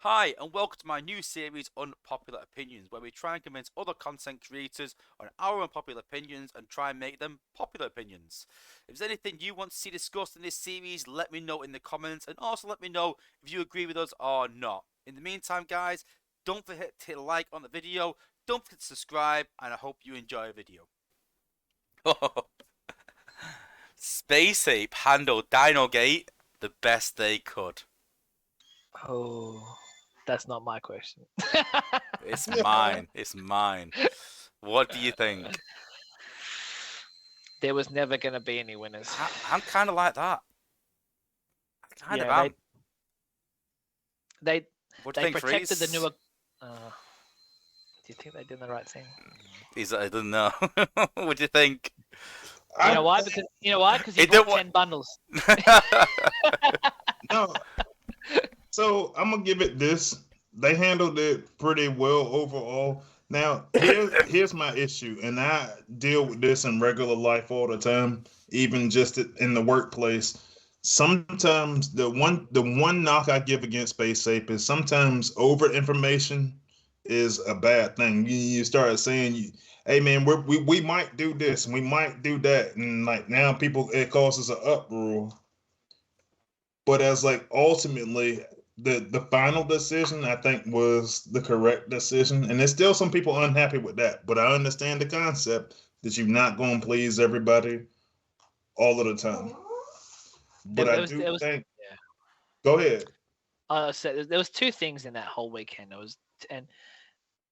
Hi, and welcome to my new series, Unpopular Opinions, where we try and convince other content creators on our unpopular opinions and try and make them popular opinions. If there's anything you want to see discussed in this series, let me know in the comments, and also let me know if you agree with us or not. In the meantime, guys, don't forget to hit a like on the video, don't forget to subscribe, and I hope you enjoy the video. Space Ape handled Dinogate the best they could. Oh, that's not my question. It's mine. It's mine. What do you think? There was never going to be any winners. I'm kind of like that. I kind of Yeah, am. they What do they you think, protected the Freeze? newer. Do you think they did the right thing? I don't know. What do you think? You know I why? Because he It did bought what? 10 bundles. no. So I'm gonna give it this. They handled it pretty well overall. Now here's my issue, and I deal with this in regular life all the time, even just in the workplace. Sometimes the one knock I give against Space Ape is sometimes over information is a bad thing. You start saying hey man, we might do this and we might do that, and like now people it causes an uproar. But as like ultimately the final decision I think was the correct decision, and there's still some people unhappy with that. But I understand the concept that you're not going to please everybody all of the time. But I do There was think. yeah. Go ahead. So there was two things in that whole weekend. And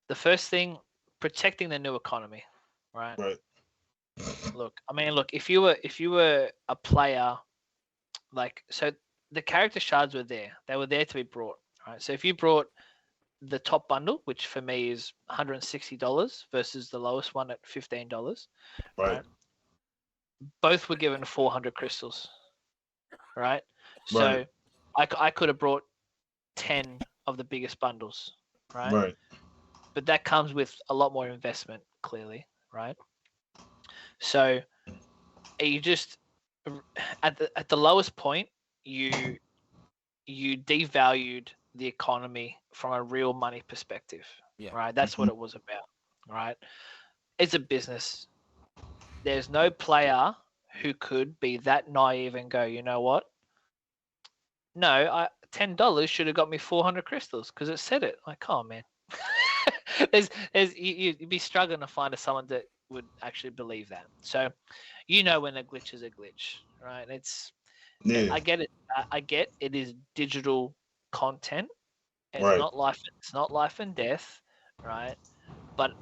the first thing, protecting the new economy, right? Right. Look. If you were a player, so the character shards were there. They were there to be brought, right? So if you brought the top bundle, which for me is $160 versus the lowest one at $15, Right. right? Both were given 400 crystals, right? Right. So I could have brought 10 of the biggest bundles, right? Right. But that comes with a lot more investment, clearly, right? So you just at the lowest point, you devalued the economy from a real money perspective, Yeah. right? That's what it was about, right? It's a business. There's no player who could be that naive and go, you know what? No, $10 should have got me 400 crystals because it said it. Like, oh man, you'd be struggling to find someone that would actually believe that. So, when a glitch is a glitch, right? Yeah. I get it. I get it is digital content. It's Right. not life. It's not life and death, right? But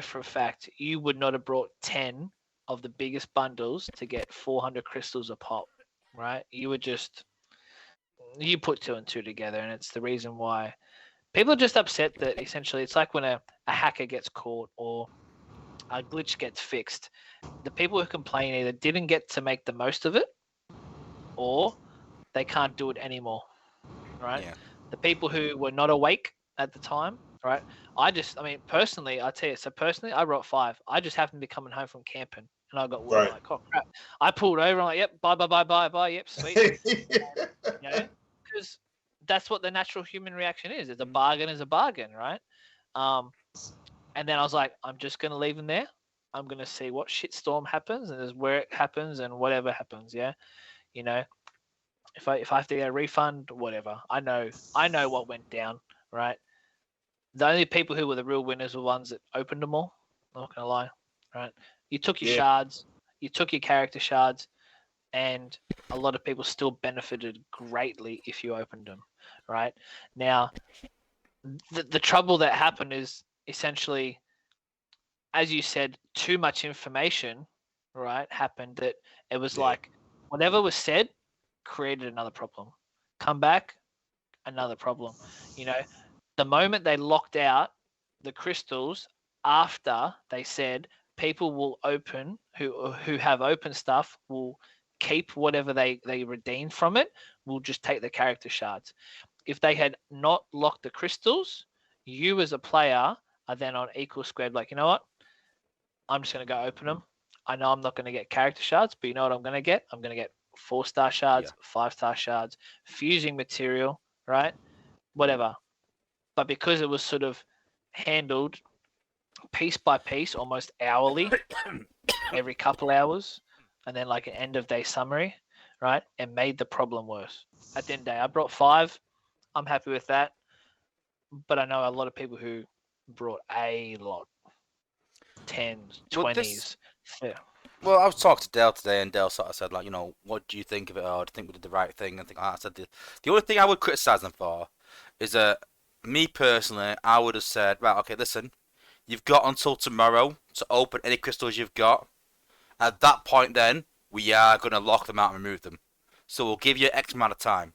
for a fact you would not have brought 10 of the biggest bundles to get 400 crystals a pop, right? You put two and two together, and it's the reason why people are just upset that essentially it's like when a hacker gets caught or a glitch gets fixed. The people who complain either didn't get to make the most of it or they can't do it anymore, right? Yeah. The people who were not awake at the time, right? Personally, I tell you, so personally, I wrote 5. I just happened to be coming home from camping and I got wood. I'm Right. like, oh crap. I pulled over. I'm like, yep, bye. Yep, sweet. Because that's what the natural human reaction is. It's a bargain is a bargain, right? And then I was like, I'm just going to leave him there. I'm going to see what shitstorm happens and where it happens and whatever happens. Yeah. You know, if I have to get a refund, whatever. I know what went down, right? The only people who were the real winners were ones that opened them all. I'm not gonna lie, right? You took your Yeah. shards, you took your character shards, and a lot of people still benefited greatly if you opened them, right? Now, the trouble that happened is essentially, as you said, too much information, right? Happened that it was Yeah. like whatever was said created another problem. Come back, another problem. You know, the moment they locked out the crystals after they said people will open who have open stuff will keep whatever they redeem from it, will just take the character shards. If they had not locked the crystals, you as a player are then on equal squared, like, you know what? I'm just gonna go open them. I know I'm not gonna get character shards, but you know what I'm gonna get? I'm gonna get 4-star Yeah. shards, 5-star shards, fusing material, right? Whatever. but because it was sort of handled piece by piece, almost hourly, every couple hours, and then like an end of day summary, right? It made the problem worse. At the end of the day, I brought 5. I'm happy with that. But I know a lot of people who brought a lot. 10s, 20s. Well, I was talking to Dale today, and Dale sort of said, like, you know, what do you think of it? Or do you think we did the right thing? I said the only thing I would criticise them for is that me personally, I would have said, right, okay, listen, you've got until tomorrow to open any crystals you've got. At that point, then we are going to lock them out and remove them. So we'll give you X amount of time.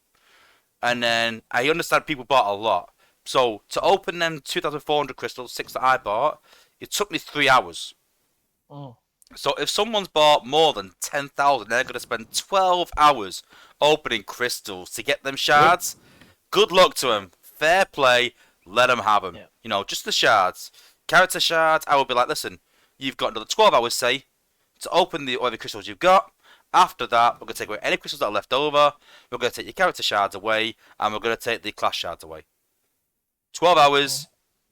And then I understand people bought a lot. So to open them 2,400 crystals, 6 that I bought, it took me 3 hours. Oh. So if someone's bought more than 10,000, they're going to spend 12 hours opening crystals to get them shards. Good luck to them. Fair play. Let them have them. Yeah. You know, just the shards. Character shards, I would be like, listen, you've got another 12 hours, say, to open the other crystals you've got. After that, we're going to take away any crystals that are left over. We're going to take your character shards away. And we're going to take the class shards away. 12 hours,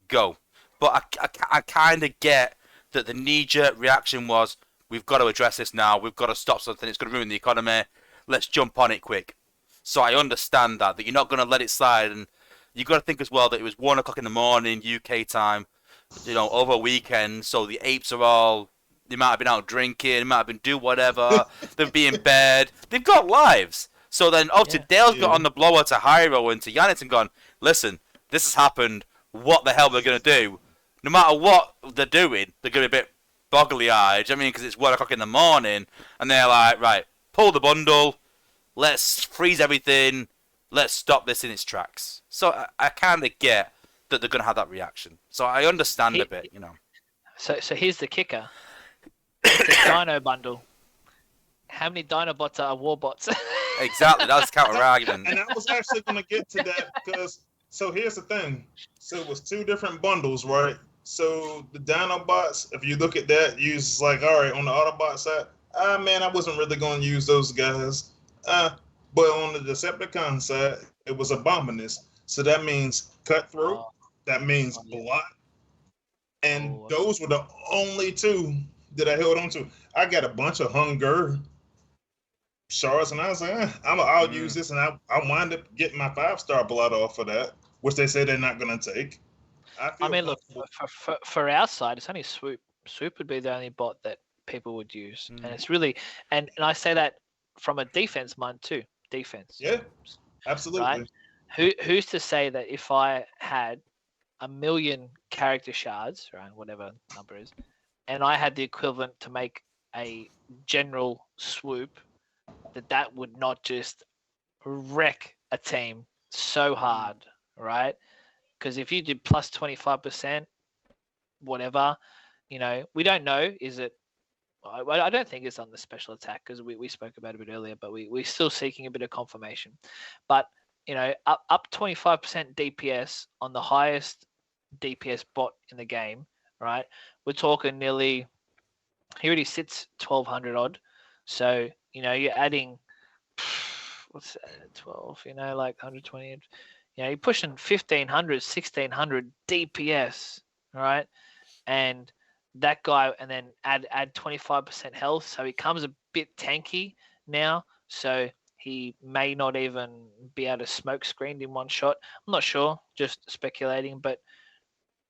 go. But I kind of get that the knee-jerk reaction was, we've got to address this now. We've got to stop something. It's going to ruin the economy. Let's jump on it quick. So I understand that you're not going to let it slide. And you've got to think as well that it was 1 o'clock in the morning, UK time, you know, over a weekend. So the apes are all, they might have been out drinking. They might have been doing whatever. They'll be in bed. They've got lives. So then, obviously, Dale's got on the blower to Hyro and to Yannis and gone, listen, this has happened. What the hell are we going to do? No matter what they're doing, they're going to be a bit boggly-eyed. I mean, because it's 1 o'clock in the morning, and they're like, right, pull the bundle, let's freeze everything, let's stop this in its tracks. So I kind of get that they're going to have that reaction. So I understand a bit, you know. So here's the kicker. The Dino bundle. How many Dinobots are war bots? Exactly, that's counter-argument. And I was actually going to get to that because, so here's the thing. So it was 2 different bundles, right? So the Dinobots, if you look at that, use like, all right, on the Autobot side, man, I wasn't really going to use those guys. But on the Decepticon side, it was Abominus. So that means Cutthroat. That means Blot. And those were the only 2 that I held on to. I got a bunch of Hunger shards, and I was like, I'll use this, and I wind up getting my 5-star Blot off of that, which they say they're not going to take. I mean, look, for our side, it's only Swoop. Swoop would be the only bot that people would use. And it's really, and I say that from a defense mind too. Defense. Yeah, absolutely. Right? Who's to say that if I had 1 million character shards, right, whatever number is, and I had the equivalent to make a general Swoop, that would not just wreck a team so hard, right? Because if you did plus 25%, whatever, you know, we don't know. Is it? I don't think it's on the special attack because we spoke about it a bit earlier, but we're still seeking a bit of confirmation. But, you know, up 25% DPS on the highest DPS bot in the game, right? We're talking nearly, he already sits 1,200 odd. So, you know, you're adding, what's that, 12, you know, like 120. You know, you're pushing 1,500, 1,600 DPS, right? And that guy, and then add 25% health, so he comes a bit tanky now. So he may not even be able to smoke screened in one shot. I'm not sure, just speculating, but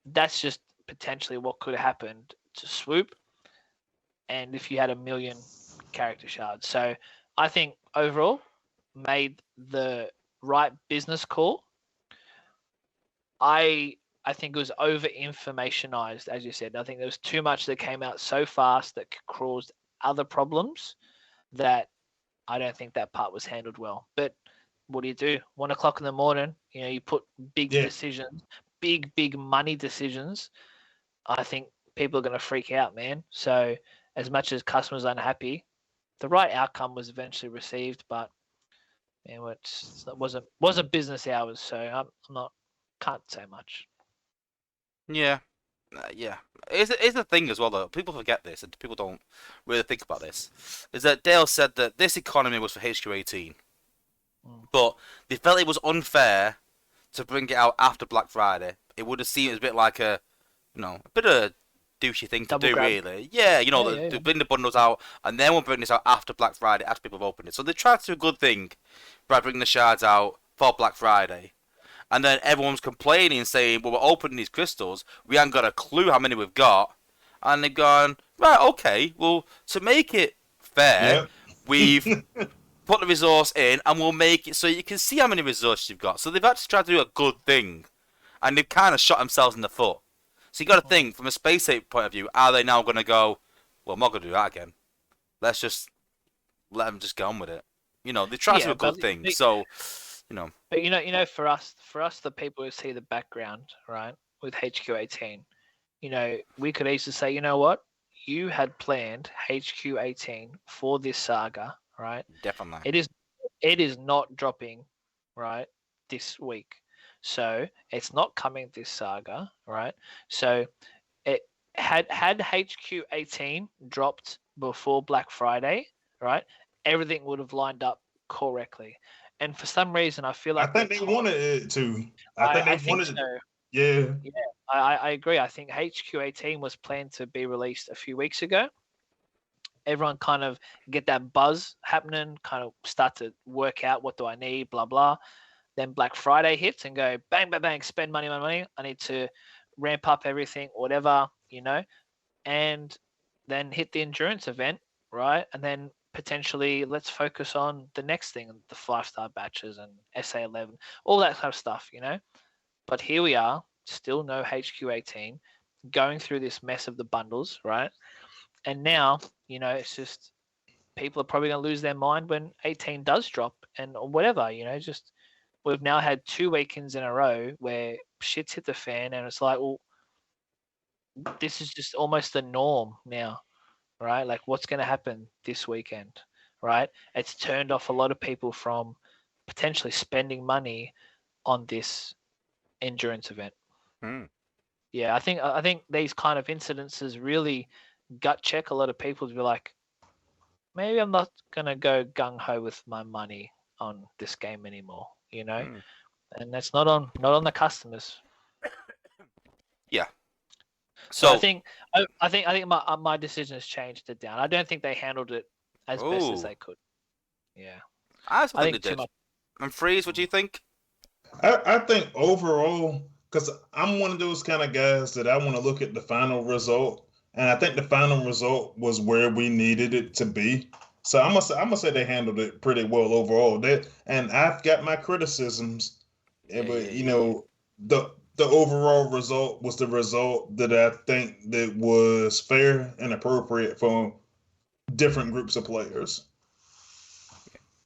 that's just potentially what could have happened to Swoop. And if you had 1 million character shards, so I think overall made the right business call. I think it was over informationized, as you said. I think there was too much that came out so fast that caused other problems that I don't think that part was handled well. But what do you do? 1 o'clock in the morning, you know, you put big decisions, big money decisions. I think people are going to freak out, man. So as much as customers are unhappy, the right outcome was eventually received, but you know, it wasn't business hours, so I'm not, can't say much. Yeah. Yeah. It's a thing as well, though. People forget this, and people don't really think about this. Is that Dale said that this economy was for HQ18. But they felt it was unfair to bring it out after Black Friday. It would have seemed a bit like a bit of a douchey thing to Double do, grab. really. Yeah, they bring the bundles out, and then we'll bring this out after Black Friday, after people have opened it. So they tried to do a good thing by bringing the shards out for Black Friday. And then everyone's complaining and saying, well, we're opening these crystals, we haven't got a clue how many we've got. And they've gone, right, okay, well, to make it fair, we've put the resource in and we'll make it so you can see how many resources you've got. So they've actually tried to do a good thing. And they've kind of shot themselves in the foot. So you got to think, from a Space Ape point of view, are they now going to go, well, I'm not going to do that again. Let's just let them just get on with it. They try to do a good thing. So, But for us, the people who see the background, right, with HQ18, we could easily say, you know what, you had planned HQ18 for this saga, right? Definitely. It is not dropping, right, this week. So it's not coming this saga, right? So it had HQ18 dropped before Black Friday, right? Everything would have lined up correctly. And for some reason, I feel like I think they wanted it to. I think they wanted. so. Yeah. I agree. I think HQ18 was planned to be released a few weeks ago. Everyone kind of get that buzz happening, kind of start to work out what do I need, blah, blah. Then Black Friday hits and go bang, bang, bang, spend money. I need to ramp up everything, whatever, and then hit the endurance event, right? And then potentially let's focus on the next thing, the 5-star batches and SA11, all that kind of stuff, But here we are, still no HQ18, going through this mess of the bundles, right? And now, it's just people are probably going to lose their mind when 18 does drop and whatever, just we've now had 2 weekends in a row where shit's hit the fan and it's like, well, this is just almost the norm now, right? Like what's going to happen this weekend, right? It's turned off a lot of people from potentially spending money on this endurance event. Yeah, I think these kind of incidences really gut check a lot of people to be like, maybe I'm not going to go gung-ho with my money on this game anymore, and that's not on the customers. Yeah. So I think my decision has changed it down. I don't think they handled it as best as they could. Yeah. I think they did. And Freeze, what do you think? I think overall, because I'm one of those kind of guys that I want to look at the final result, and I think the final result was where we needed it to be. So I'm gonna say they handled it pretty well overall. And I've got my criticisms, but the overall result was the result that I think that was fair and appropriate for different groups of players.